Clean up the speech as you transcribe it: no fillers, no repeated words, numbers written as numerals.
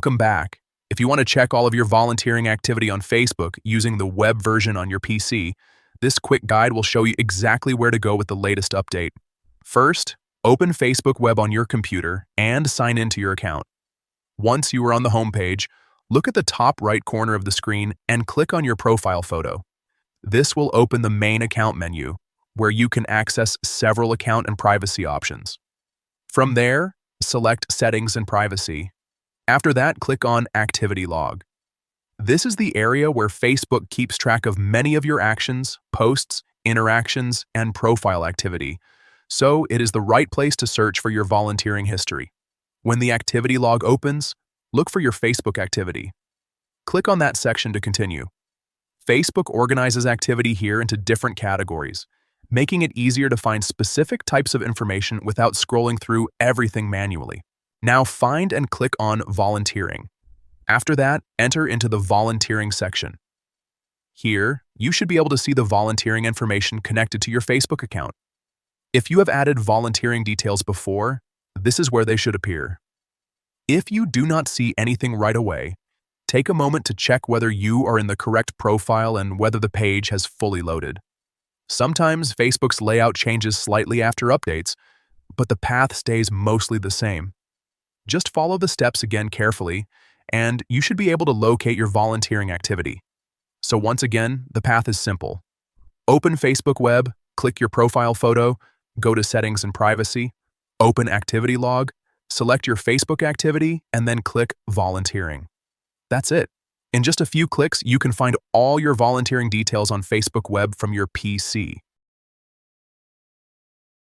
Welcome back. If you want to check all of your volunteering activity on Facebook using the web version on your PC, this quick guide will show you exactly where to go with the latest update. First, open Facebook Web on your computer and sign into your account. Once you are on the home page, look at the top right corner of the screen and click on your profile photo. This will open the main account menu, where you can access several account and privacy options. From there, select Settings and Privacy. After that, click on Activity Log. This is the area where Facebook keeps track of many of your actions, posts, interactions, and profile activity, so it is the right place to search for your volunteering history. When the activity log opens, look for your Facebook activity. Click on that section to continue. Facebook organizes activity here into different categories, making it easier to find specific types of information without scrolling through everything manually. Now find and click on Volunteering. After that, enter into the Volunteering section. Here, you should be able to see the volunteering information connected to your Facebook account. If you have added volunteering details before, this is where they should appear. If you do not see anything right away, take a moment to check whether you are in the correct profile and whether the page has fully loaded. Sometimes Facebook's layout changes slightly after updates, but the path stays mostly the same. Just follow the steps again carefully, and you should be able to locate your volunteering activity. So once again, the path is simple. Open Facebook Web, click your profile photo, go to Settings and Privacy, open Activity Log, select your Facebook activity, and then click Volunteering. That's it. In just a few clicks, you can find all your volunteering details on Facebook Web from your PC.